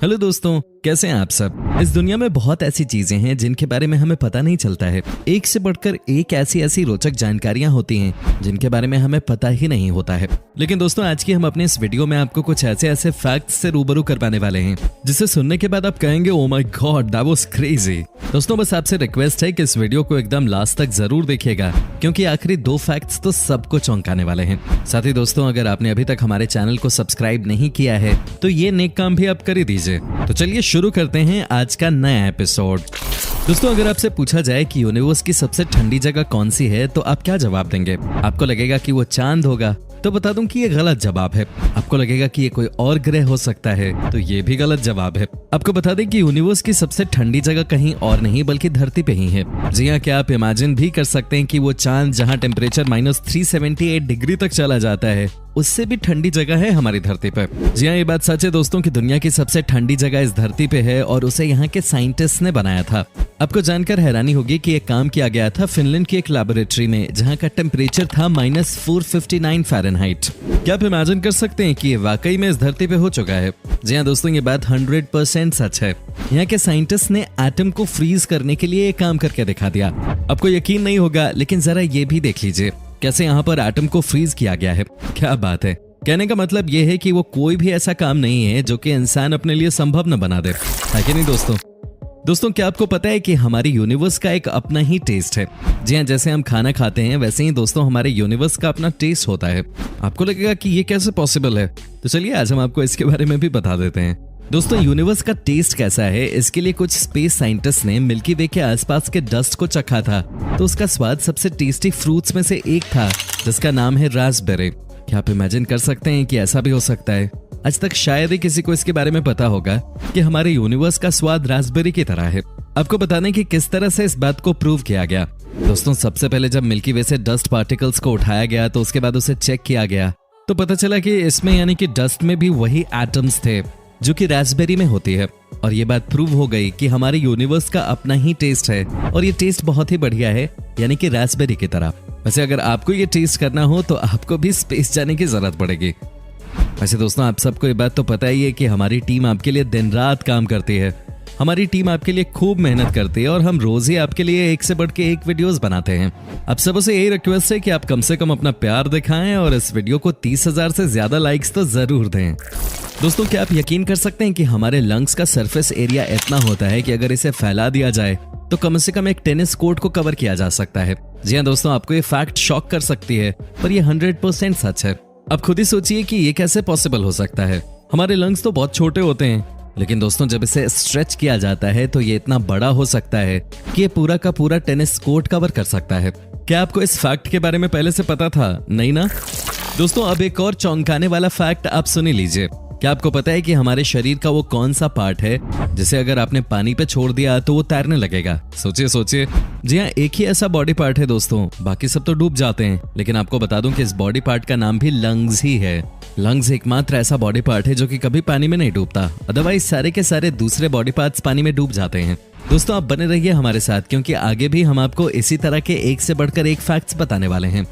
Hello दोस्तों, कैसे हैं आप सब। इस दुनिया में बहुत ऐसी चीजें हैं जिनके बारे में हमें पता नहीं चलता है। एक से बढ़कर एक ऐसी रोचक जानकारियां होती हैं जिनके बारे में हमें पता ही नहीं होता है। लेकिन दोस्तों, आज की हम अपने इस वीडियो में आपको कुछ ऐसे फैक्ट्स से रूबरू करवाने वाले हैं जिसे सुनने के बाद आप कहेंगे oh my God, that was crazy. दोस्तों, बस आपसे रिक्वेस्ट है कि इस वीडियो को एकदम लास्ट तक जरूर देखिएगा, क्योंकि आखिरी 2 फैक्ट्स तो सबको चौंकाने वाले हैं। साथ ही दोस्तों, अगर आपने अभी तक हमारे चैनल को सब्सक्राइब नहीं किया है तो ये नेक काम भी आप कर ही दीजिए। तो चलिए शुरू करते हैं आज का नया एपिसोड। दोस्तों, अगर आपसे पूछा जाए कि यूनिवर्स की सबसे ठंडी जगह कौन सी है तो आप क्या जवाब देंगे। आपको लगेगा कि वो चांद होगा, तो बता दूं कि ये गलत जवाब है। आपको लगेगा कि ये कोई और ग्रह हो सकता है, तो ये भी गलत जवाब है। आपको बता दें कि यूनिवर्स की सबसे ठंडी जगह कहीं और नहीं बल्कि धरती पे ही है। जी हाँ, क्या आप इमेजिन भी कर सकते हैं कि वो चांद जहाँ टेम्परेचर -378 डिग्री तक चला जाता है, उससे भी ठंडी जगह है हमारी धरती पर। जी हाँ, ये बात सच है दोस्तों कि दुनिया की सबसे ठंडी जगह इस धरती पे है और उसे यहाँ के साइंटिस्ट ने बनाया था। आपको जानकर हैरानी होगी कि एक काम किया गया था फिनलैंड की एक लैबोरेटरी में, जहाँ का टेम्परेचर था -459 फ़ारेनहाइट। क्या आप इमेजिन कर सकते हैं कि ये वाकई में इस धरती पे हो चुका है। जी हाँ दोस्तों, ये बात 100% सच है। यहाँ के साइंटिस्ट ने एटम को फ्रीज करने के लिए एक काम करके दिखा दिया। आपको यकीन नहीं होगा, लेकिन जरा ये भी देख लीजिए कैसे यहाँ पर एटम को फ्रीज किया गया है। क्या बात है। कहने का मतलब ये है कि वो कोई भी ऐसा काम नहीं है जो कि इंसान अपने लिए संभव न बना दे, है कि नहीं दोस्तों, क्या आपको पता है कि हमारी यूनिवर्स का एक अपना ही टेस्ट है। जी हाँ, जैसे हम खाना खाते हैं वैसे ही दोस्तों हमारे यूनिवर्स का अपना टेस्ट होता है। आपको लगेगा कि ये कैसे पॉसिबल है, तो चलिए आज हम आपको इसके बारे में भी बता देते हैं। दोस्तों, यूनिवर्स का टेस्ट कैसा है, इसके लिए कुछ स्पेस साइंटिस्ट ने मिल्की वे के आसपास के डस्ट को चखा था, तो उसका स्वाद सबसे टेस्टी फ्रूट्स में से एक था, जिसका नाम है रास्पबेरी। क्या आप इमेजिन कर सकते हैं कि ऐसा भी हो सकता है। आज तक शायद ही किसी को इसके बारे में पता होगा कि हमारे यूनिवर्स का स्वाद रास्पबेरी की तरह है। आपको बताने की किस तरह से इस बात को प्रूव किया गया। दोस्तों, सबसे पहले जब मिल्की वे से डस्ट पार्टिकल्स को उठाया गया तो उसके बाद उसे चेक किया गया, तो पता चला कि इसमें यानी कि डस्ट में भी वही एटम्स थे जो कि रास्पबेरी में होती है। और ये बात प्रूव हो गई कि हमारे यूनिवर्स का अपना ही टेस्ट है और ये टेस्ट बहुत ही बढ़िया है, यानी कि रास्पबेरी की तरह। वैसे अगर आपको ये टेस्ट करना हो तो आपको भी स्पेस जाने की जरूरत पड़ेगी। वैसे दोस्तों, आप सबको ये बात तो पता ही है कि हमारी टीम आपके लिए दिन रात काम करती है। हमारी टीम आपके लिए खूब मेहनत करती है और हम रोज ही आपके लिए एक से बढ़ के एक वीडियोस बनाते हैं। आप सबों से यही रिक्वेस्ट है कि आप कम से कम अपना प्यार दिखाएं और इस वीडियो को 30,000 से ज्यादा लाइक्स तो जरूर दें। दोस्तों, क्या आप यकीन कर सकते हैं कि हमारे लंग्स का सरफेस एरिया इतना होता है कि अगर इसे फैला दिया जाए तो कम से कम एक टेनिस कोर्ट को कवर किया जा सकता है। जी हाँ दोस्तों, आपको ये फैक्ट शॉक कर सकती है, पर ये 100% सच है। अब खुद ही सोचिए कि ये कैसे पॉसिबल हो सकता है। हमारे लंग्स तो बहुत छोटे होते हैं, लेकिन दोस्तों जब इसे स्ट्रेच किया जाता है तो ये इतना बड़ा हो सकता है कि ये पूरा का पूरा टेनिस कोर्ट कवर कर सकता है। क्या आपको इस फैक्ट के बारे में पहले से पता था? नहीं ना? दोस्तों, अब एक और चौंकाने वाला फैक्ट आप सुन लीजिए। क्या आपको पता है कि हमारे शरीर का वो कौन सा पार्ट है जिसे अगर आपने पानी पे छोड़ दिया तो वो तैरने लगेगा? सोचिए। जी हाँ, एक ही ऐसा बॉडी पार्ट है दोस्तों, बाकी सब तो डूब जाते हैं। लेकिन आपको बता दूं कि इस बॉडी पार्ट का नाम भी लंग्स ही है। लंग्स एकमात्र ऐसा बॉडी पार्ट है जो कि कभी पानी में नहीं डूबता, अदरवाइज सारे के सारे दूसरे बॉडी पार्ट्स पानी में डूब जाते हैं। दोस्तों, आप बने रहिए हमारे साथ, क्योंकि आगे भी हम आपको इसी तरह के एक से बढ़कर एक फैक्ट्स बताने वाले हैं।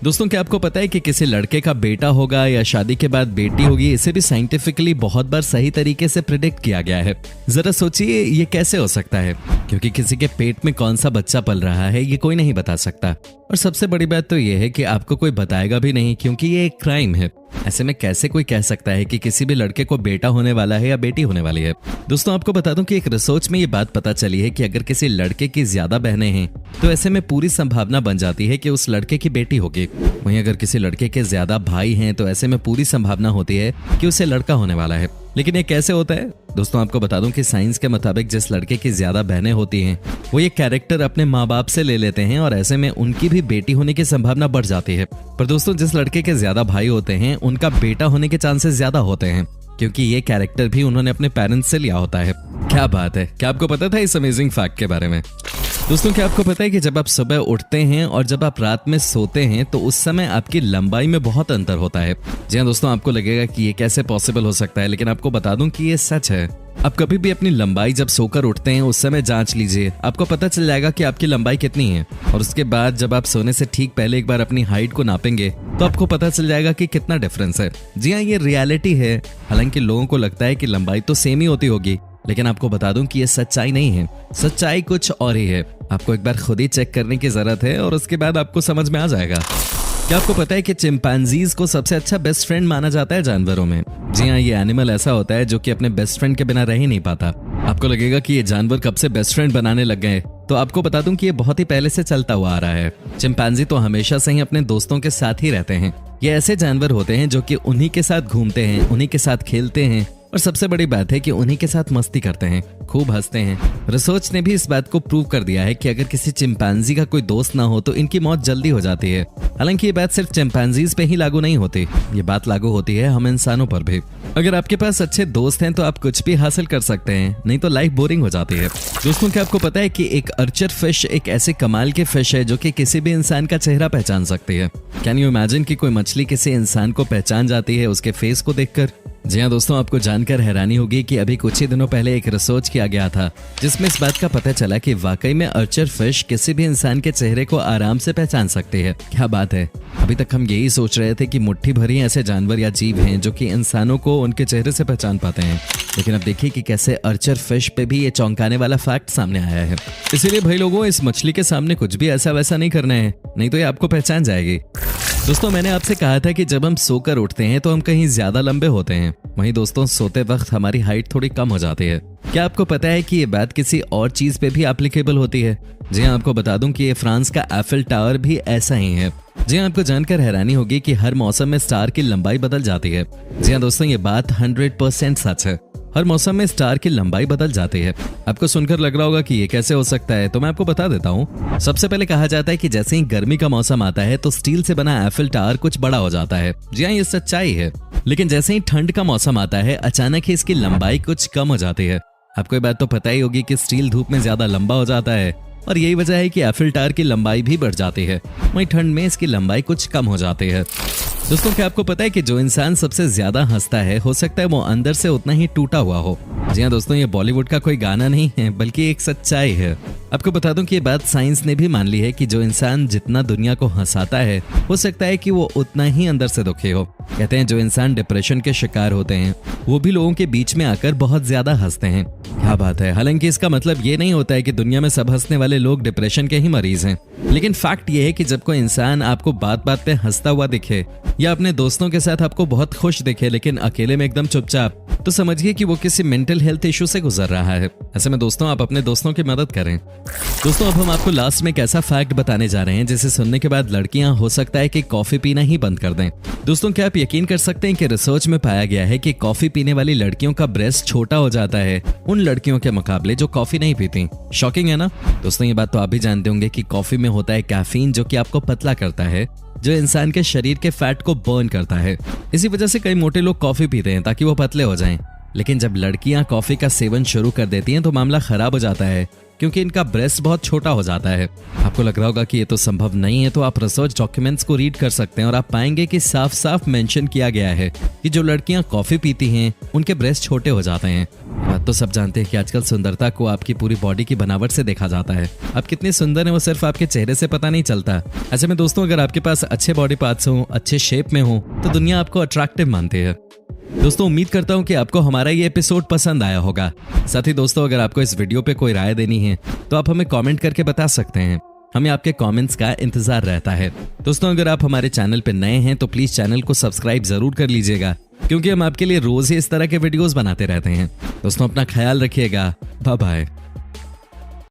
दोस्तों, क्या आपको पता है कि किसी लड़के का बेटा होगा या शादी के बाद बेटी होगी, इसे भी साइंटिफिकली बहुत बार सही तरीके से प्रिडिक्ट किया गया है। जरा सोचिए ये कैसे हो सकता है, क्योंकि किसी के पेट में कौन सा बच्चा पल रहा है ये कोई नहीं बता सकता। और सबसे बड़ी बात तो ये है कि आपको कोई बताएगा भी नहीं, क्योंकि ये एक क्राइम है। ऐसे में कैसे कोई कह सकता है कि किसी भी लड़के को बेटा होने वाला है या बेटी होने वाली है। दोस्तों, आपको बता दूं कि एक रिसर्च में ये बात पता चली है कि अगर किसी लड़के की ज्यादा बहनें हैं तो ऐसे में पूरी संभावना बन जाती है कि उस लड़के की बेटी होगी। वहीं अगर किसी लड़के के ज्यादा भाई हैं तो ऐसे में पूरी संभावना होती है कि उसे लड़का होने वाला है। लेकिन ये कैसे होता है? दोस्तों, आपको बता दूं कि साइंस के मुताबिक जिस लड़के की ज्यादा बहनें होती हैं वो ये कैरेक्टर अपने माँ बाप से ले लेते हैं और ऐसे में उनकी भी बेटी होने की संभावना बढ़ जाती है। पर दोस्तों, जिस लड़के के ज्यादा भाई होते हैं उनका बेटा होने के चांसेस ज्यादा होते हैं, क्योंकि ये कैरेक्टर भी उन्होंने अपने पेरेंट्स से लिया होता है। क्या बात है। क्या आपको पता था इस अमेजिंग फैक्ट के बारे में? दोस्तों, क्या आपको पता है कि जब आप सुबह उठते हैं और जब आप रात में सोते हैं तो उस समय आपकी लंबाई में बहुत अंतर होता है। जी हाँ दोस्तों, आपको लगेगा कि ये कैसे पॉसिबल हो सकता है, लेकिन आपको बता दूं कि ये सच है। आप कभी भी अपनी लंबाई जब सोकर उठते हैं उस समय जांच लीजिए, आपको पता चल जाएगा कि आपकी लंबाई कितनी है। और उसके बाद जब आप सोने से ठीक पहले एक बार अपनी हाइट को नापेंगे तो आपको पता चल जाएगा कि कितना डिफरेंस है। जी हाँ, ये रियलिटी है। हालांकि लोगों को लगता है कि लंबाई तो सेम ही होती होगी, लेकिन आपको बता दूं कि ये सच्चाई नहीं है। सच्चाई कुछ और ही है। आपको एक बार खुद ही चेक करने की जरूरत है और उसके बाद आपको समझ में आ जाएगा। क्या आपको पता है कि चिंपैंजीज को सबसे अच्छा बेस्ट फ्रेंड माना जाता है जानवरों में? जी हाँ, ये एनिमल ऐसा होता है जो कि अपने बेस्ट फ्रेंड के बिना रह ही नहीं पाता। आपको लगेगा कि ये जानवर कब से बेस्ट फ्रेंड बनाने लग गए, तो आपको बता दूं कि ये बहुत ही पहले से चलता हुआ आ रहा है। चिंपैंजी तो हमेशा से ही अपने दोस्तों के साथ ही रहते हैं। ये ऐसे जानवर होते हैं जो कि उन्हीं के साथ घूमते हैं, उन्हीं के साथ खेलते हैं और सबसे बड़ी बात है कि उन्हीं के साथ मस्ती करते हैं, खूब हंसते हैं। रिसर्च ने भी इस बात को प्रूव कर दिया है कि अगर किसी चिंपैंजी का कोई दोस्त ना हो तो इनकी मौत जल्दी हो जाती है। हालांकि ये बात सिर्फ चिंपैंजीज पे ही लागू नहीं होती, ये बात लागू होती है हम इंसानों पर भी। अगर आपके पास अच्छे दोस्त हैं तो आप कुछ भी हासिल कर सकते हैं, नहीं तो लाइफ बोरिंग हो जाती है। दोस्तों, क्या आपको पता है कि एक अर्चर फिश एक ऐसे कमाल के फिश है जो कि किसी भी इंसान का चेहरा पहचान सकती है? कैन यू इमेजिन कि कोई मछली किसी इंसान को पहचान जाती है उसके फेस को देखकर? जी हाँ दोस्तों, आपको जानकर हैरानी होगी कि अभी कुछ ही दिनों पहले एक रिसर्च किया गया था जिसमें इस बात का पता चला कि वाकई में अर्चर फिश किसी भी इंसान के चेहरे को आराम से पहचान सकती है। क्या बात है। अभी तक हम यही सोच रहे थे कि मुट्ठी भर ही ऐसे जानवर या जीव हैं जो कि इंसानों को उनके चेहरे से पहचान पाते हैं, लेकिन अब देखिए कि कैसे अर्चर फिश पे भी ये चौंकाने वाला फैक्ट सामने आया है। इसीलिए भाई लोगों, इस मछली के सामने कुछ भी ऐसा वैसा नहीं करना है, नहीं तो ये आपको पहचान जाएगी। दोस्तों, मैंने आपसे कहा था कि जब हम सोकर उठते हैं तो हम कहीं ज्यादा लंबे होते हैं। वहीं दोस्तों, सोते वक्त हमारी हाइट थोड़ी कम हो जाती है। क्या आपको पता है कि ये बात किसी और चीज पे भी एप्लीकेबल होती है? जी हाँ, आपको बता दूं कि ये फ्रांस का एफिल टावर भी ऐसा ही है। जी हाँ, आपको जानकर हैरानी होगी कि हर मौसम में स्टार की लंबाई बदल जाती है। जी हाँ दोस्तों, ये बात 100% सच है। हर मौसम में स्टार की लंबाई बदल जाती है। आपको सुनकर लग रहा होगा कि ये कैसे हो सकता है, तो मैं आपको बता देता हूँ। सबसे पहले कहा जाता है कि जैसे ही गर्मी का मौसम आता है तो स्टील से बना एफिल टावर कुछ बड़ा हो जाता है। जी हाँ, ये सच्चाई है। लेकिन जैसे ही ठंड का मौसम आता है अचानक ही इसकी लंबाई कुछ कम हो जाती है। आपको ये बात तो पता ही होगी कि स्टील धूप में ज्यादा लंबा हो जाता है और यही वजह है कि एफिल टावर की लंबाई भी बढ़ जाती है। वहीं ठंड में इसकी लंबाई कुछ कम हो जाती है। दोस्तों, क्या आपको पता है कि जो इंसान सबसे ज्यादा हंसता है हो सकता है वो अंदर से उतना ही टूटा हुआ हो? जी हाँ दोस्तों, ये बॉलीवुड का कोई गाना नहीं है बल्कि एक सच्चाई है। आपको बता दूं कि ये बात साइंस ने भी मान ली है कि जो इंसान जितना दुनिया को हंसाता है हो सकता है कि वो उतना ही अंदर से दुखी हो। कहते हैं जो इंसान डिप्रेशन के शिकार होते हैं वो भी लोगों के बीच में आकर बहुत ज्यादा हंसते हैं। क्या बात है। हालांकि इसका मतलब ये नहीं होता है कि दुनिया में सब हंसने वाले लोग डिप्रेशन के ही मरीज हैं, लेकिन फैक्ट ये है कि जब कोई इंसान आपको बात बात पे हंसता हुआ दिखे या अपने दोस्तों के साथ आपको बहुत खुश दिखे लेकिन अकेले में एकदम चुपचाप, तो समझिए कि वो किसी मेंटल हेल्थ इशू से गुजर रहा है। ऐसे में दोस्तों, आप अपने दोस्तों की मदद करें। दोस्तों, अब हम आपको लास्ट में एक ऐसा फैक्ट बताने जा रहे हैं जिसे सुनने के बाद लड़कियां हो सकता है कि कॉफी पीना ही बंद कर दें। दोस्तों, क्या आप यकीन कर सकते हैं कि रिसर्च में पाया गया है कि कॉफी पीने वाली लड़कियों का ब्रेस्ट छोटा हो जाता है उन लड़कियों के मुकाबले जो कॉफी नहीं पीती। शॉकिंग है ना? दोस्तों, ये बात तो आप भी जानते होंगे कि कॉफी में होता है कैफीन जो कि आपको पतला करता है, जो इंसान के शरीर के फैट को बर्न करता है। इसी वजह से कई मोटे लोग कॉफी पीते हैं ताकि वो पतले हो जाएं। लेकिन जब लड़कियां कॉफी का सेवन शुरू कर देती हैं तो मामला खराब हो जाता है क्योंकि इनका ब्रेस्ट बहुत छोटा हो जाता है। आपको लग रहा होगा कि ये तो संभव नहीं है, तो आप रिसर्च डॉक्यूमेंट्स को रीड कर सकते हैं और आप पाएंगे कि साफ साफ मेंशन किया गया है कि जो लड़कियां कॉफी पीती हैं उनके ब्रेस्ट छोटे हो जाते हैं। बात तो सब जानते हैं कि आजकल सुंदरता को आपकी पूरी बॉडी की बनावट से देखा जाता है। आप कितने सुंदर हैं वो सिर्फ आपके चेहरे से पता नहीं चलता। ऐसे में दोस्तों, अगर आपके पास अच्छे बॉडी पार्ट्स हों, अच्छे शेप में हो, तो दुनिया आपको अट्रैक्टिव मानती है। दोस्तों, उम्मीद करता हूं कि आपको हमारा ये एपिसोड पसंद आया होगा। साथ ही दोस्तों, अगर आपको इस वीडियो पे कोई राय देनी है तो आप हमें कमेंट करके बता सकते हैं। हमें आपके कमेंट्स का इंतजार रहता है। दोस्तों, अगर आप हमारे चैनल पे नए हैं तो प्लीज चैनल को सब्सक्राइब जरूर कर लीजिएगा, क्योंकि हम आपके लिए रोज ही इस तरह के वीडियोस बनाते रहते हैं। दोस्तों, अपना ख्याल रखिएगा। Bye bye.